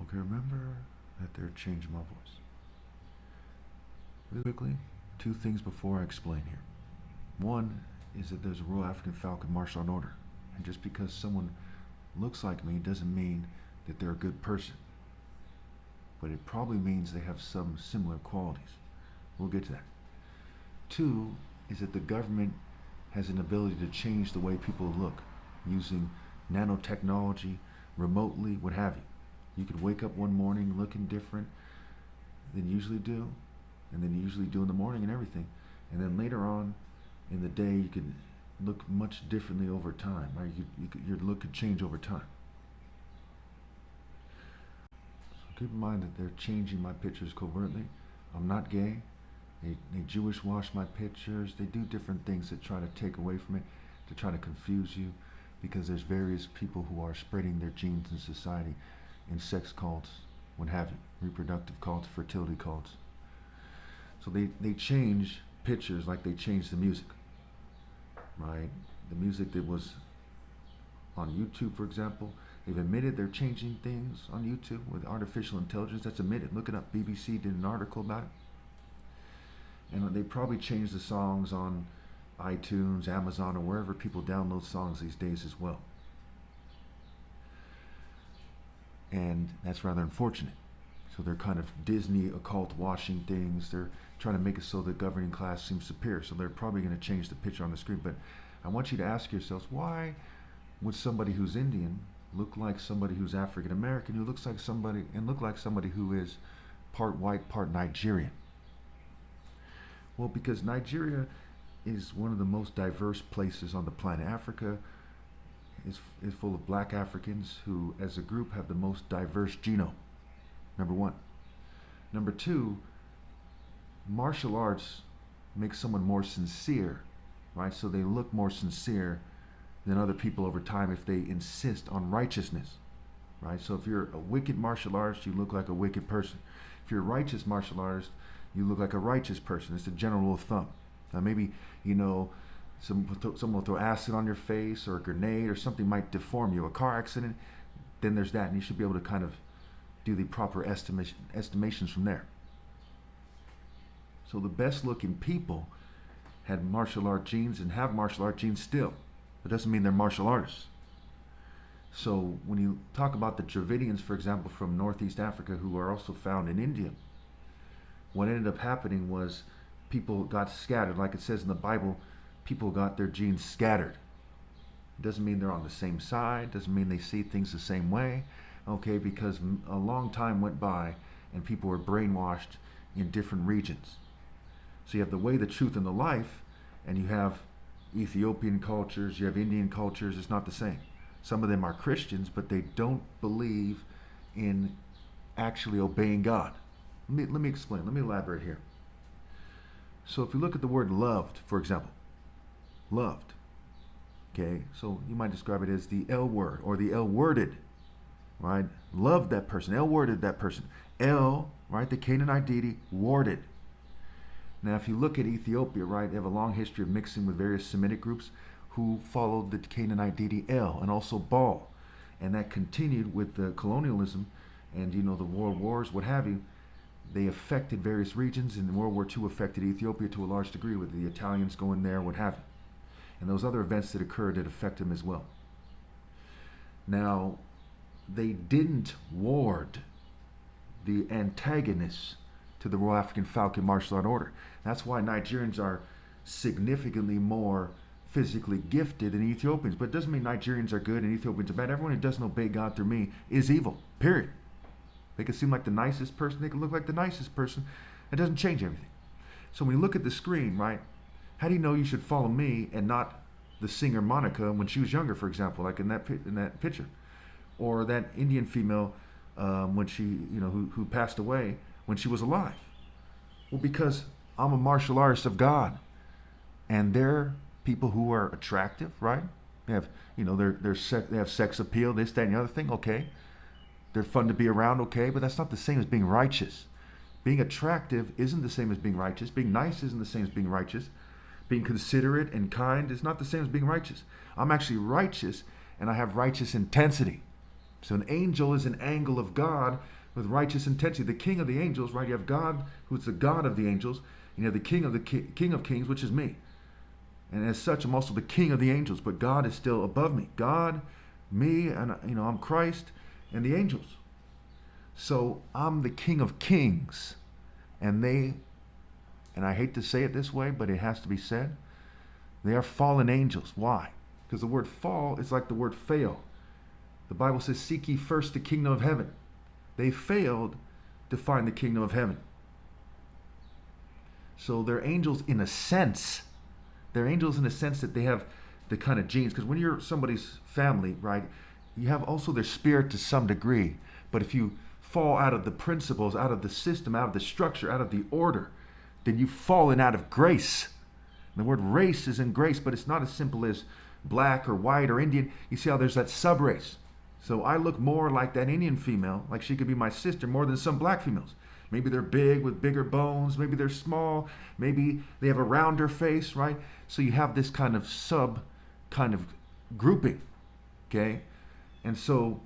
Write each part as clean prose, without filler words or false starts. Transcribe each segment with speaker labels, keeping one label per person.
Speaker 1: Okay, remember that they're changing my voice. Really quickly, two things before I explain here. One is that there's a Royal African Falcon martial art order. And just because someone looks like me doesn't mean that they're a good person. But it probably means they have some similar qualities. We'll get to that. Two is that the government has an ability to change the way people look using nanotechnology, remotely, what have you. You could wake up one morning looking different than you usually do, and then you usually do in the morning and everything. And then later on in the day, you could look much differently over time. Right? Your look could change over time. So keep in mind that they're changing my pictures covertly. I'm not gay. They Jewish wash my pictures. They do different things that try to take away from it, to try to confuse you, because there's various people who are spreading their genes in society in sex cults, what have you, reproductive cults, fertility cults. So they change pictures like they change the music, right? The music that was on YouTube, for example, they've admitted they're changing things on YouTube with artificial intelligence. That's admitted. Look it up. BBC did an article about it. And they probably changed the songs on iTunes, Amazon, or wherever people download songs these days as well. And that's rather unfortunate. So they're kind of Disney occult washing things. They're trying to make it so the governing class seems superior. So they're probably going to change the picture on the screen. But I want you to ask yourselves, why would somebody who's Indian look like somebody who's African American, who looks like somebody and look like somebody who is part white, part Nigerian? Well, because Nigeria is one of the most diverse places on the planet. Africa is full of black Africans who, as a group, have the most diverse genome, number one. Number two, martial arts makes someone more sincere, right? So they look more sincere than other people over time if they insist on righteousness, right? So if you're a wicked martial artist, you look like a wicked person. If you're a righteous martial artist, you look like a righteous person. It's the general rule of thumb. Now maybe, someone will throw acid on your face, or a grenade, or something might deform you. A car accident, then there's that, and you should be able to kind of do the proper estimations from there. So the best looking people had martial art genes and have martial art genes still. That doesn't mean they're martial artists. So when you talk about the Dravidians, for example, from Northeast Africa, who are also found in India, what ended up happening was people got scattered. Like it says in the Bible, people got their genes scattered. It doesn't mean they're on the same side, doesn't mean they see things the same way, okay, because a long time went by and people were brainwashed in different regions. So you have the way, the truth, and the life, and you have Ethiopian cultures, you have Indian cultures. It's not the same. Some of them are Christians, but they don't believe in actually obeying God. Let me explain. Let me elaborate here. So if you look at the word loved, for example, loved, okay, so you might describe it as the L word or the L worded, right? Loved that person, L worded that person. L, right, the Canaanite deity, warded. Now if you look at Ethiopia, right, they have a long history of mixing with various Semitic groups who followed the Canaanite deity El, and also Baal. And that continued with the colonialism and, the world wars, what have you. They affected various regions, and World War II affected Ethiopia to a large degree, with the Italians going there, what have you. And those other events that occurred that affect them as well. Now, they didn't ward the antagonists to the Royal African Falcon martial art order. That's why Nigerians are significantly more physically gifted than Ethiopians. But it doesn't mean Nigerians are good and Ethiopians are bad. Everyone who doesn't obey God through me is evil, period. They can seem like the nicest person. They can look like the nicest person. It doesn't change everything. So when you look at the screen, right, how do you know you should follow me and not the singer Monica when she was younger, for example, like in that picture? Or that Indian female when she, who passed away when she was alive? Well, because I'm a martial artist of God. And they're people who are attractive, right? They have, they have sex appeal, this, that, and the other thing, okay. They're fun to be around, okay, but that's not the same as being righteous. Being attractive isn't the same as being righteous. Being nice isn't the same as being righteous. Being considerate and kind is not the same as being righteous. I'm actually righteous, and I have righteous intensity. So an angel is an angle of God with righteous intensity. The king of the angels, right? You have God, who's the God of the angels, and you have the king of kings, which is me. And as such, I'm also the king of the angels, but God is still above me. God, me, and I'm Christ and the angels. So I'm the king of kings. And I hate to say it this way, but it has to be said, they are fallen angels. Why? Because the word fall is like the word fail. The Bible says, seek ye first the kingdom of heaven. They failed to find the kingdom of heaven. So they're angels in a sense. They're angels in a sense that they have the kind of genes. Because when you're somebody's family, right, you have also their spirit to some degree. But if you fall out of the principles, out of the system, out of the structure, out of the order, then you've fallen out of grace. And the word race is in grace, but it's not as simple as black or white or Indian. You see how there's that subrace. So I look more like that Indian female, like she could be my sister, more than some black females. Maybe they're big with bigger bones. Maybe they're small. Maybe they have a rounder face, right? So you have this kind of grouping, okay? And so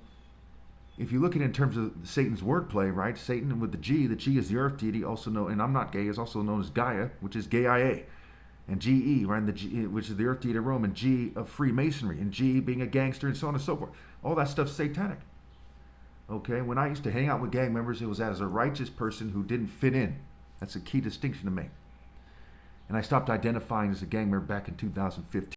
Speaker 1: if you look at it in terms of Satan's wordplay, right? Satan with the G is the earth deity, also known, and I'm not gay, is also known as Gaia, which is Gaia. And GE, right? And the G, which is the earth deity of Rome, and G of Freemasonry, and G being a gangster, and so on and so forth. All that stuff's satanic. Okay? When I used to hang out with gang members, it was as a righteous person who didn't fit in. That's a key distinction to make. And I stopped identifying as a gang member back in 2015.